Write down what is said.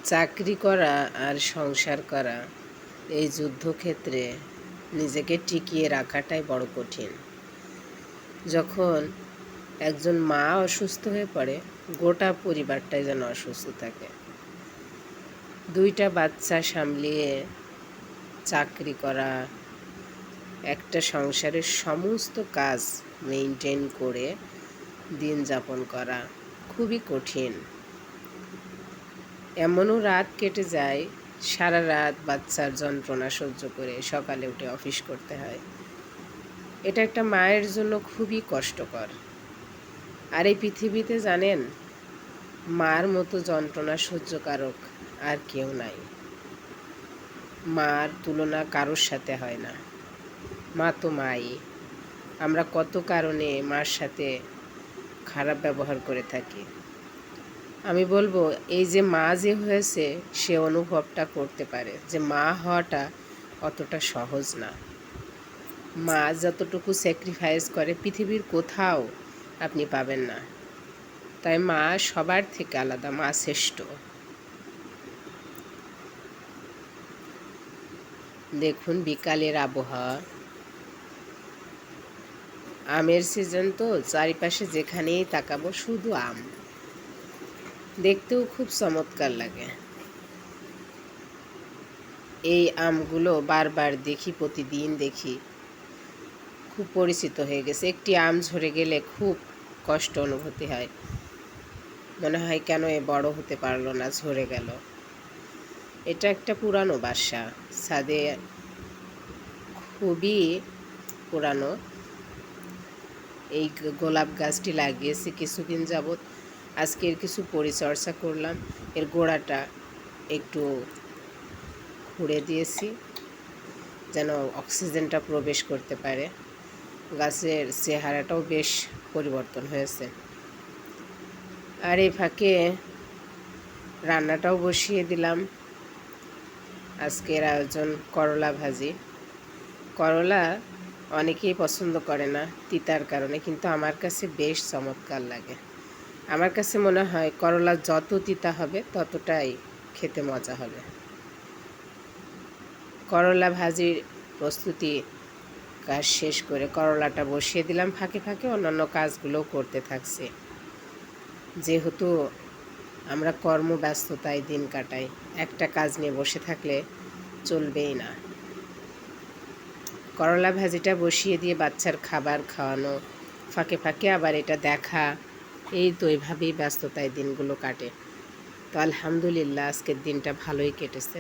চাকরি করা আর সংসার করা এই যুদ্ধক্ষেত্রে নিজেকে টিকিয়ে রাখাটাই বড় কঠিন। যখন একজন মা অসুস্থ হয়ে পড়ে, গোটা পরিবারটাই যেন অসুস্থ থাকে। দুইটা বাচ্চা সামলিয়ে চাকরি করা, একটা সংসারের সমস্ত কাজ মেইনটেইন করে দিন যাপন করা খুবই কঠিন। এমনও রাত কেটে যায়, সারা রাত বাচ্চার যন্ত্রণা সহ্য করে সকালে উঠে অফিস করতে হয়। এটা একটা মায়ের জন্য খুবই কষ্টকর। আর এই পৃথিবীতে জানেন, মার মতো যন্ত্রণা সহ্যকারক আর কেউ নাই। মার তুলনা কারোর সাথে হয় না। মা তো মাই। আমরা কত কারণে মার সাথে খারাপ ব্যবহার করে থাকি। আমি বলবো, এই যে মা যে হয়েছে সে অনুভবটা করতে পারে যে মা হওয়াটা অতটা সহজ না। মা যতটুকু স্যাক্রিফাইস করে পৃথিবীর কোথাও আপনি পাবেন না। তাই মা সবার থেকে আলাদা, মা শ্রেষ্ঠ। দেখুন বিকালের আবহাওয়া, আমের সিজন তো, চারিপাশে যেখানেই তাকাবো শুধু আম। দেখতেও খুব চমৎকার লাগে। এই আমগুলো বারবার দেখি, প্রতিদিন দেখি, খুব পরিচিত হয়ে গেছে। একটি আম ঝরে গেলে খুব কষ্ট অনুভূতি হয়, মনে হয় কেন এ বড় হতে পারলো না, ঝরে গেল। এটা একটা পুরানো বাসা, ছাদে খুবই পুরানো। এই গোলাপ গাছটি লাগিয়েছি কিছুদিন যাবৎ। আজকে এর কিছু পরিচর্যা করলাম, এর গোড়াটা একটু খুঁড়ে দিয়েছি যেন অক্সিজেনটা প্রবেশ করতে পারে। গাছের চেহারাটাও বেশ পরিবর্তন হয়েছে। আর এই ফাঁকে রান্নাটাও বসিয়ে দিলাম। আজকের আয়োজন করলা ভাজি। করলা অনেকেই পছন্দ করে না তিতার কারণে, কিন্তু আমার কাছে বেশ চমৎকার লাগে। আমার কাছে মনে হয় করলা যত তিতা হবে ততটাই খেতে মজা হবে। করলা ভাজির প্রস্তুতি কাজ শেষ করে করলাটা বসিয়ে দিলাম, ফাঁকে ফাঁকে অন্যান্য কাজগুলোও করতে থাকছি। যেহেতু আমরা কর্মব্যস্ততায় দিন কাটাই, একটা কাজ নিয়ে বসে থাকলে চলবেই না। করলা ভাজিটা বসিয়ে দিয়ে বাচ্চার খাবার খাওয়ানো, ফাঁকে ফাঁকে আবার এটা দেখা, এই তো এভাবেই ব্যস্ততায় দিনগুলো কাটে। তো আলহামদুলিল্লাহ আজকের দিনটা ভালোই কেটেছে।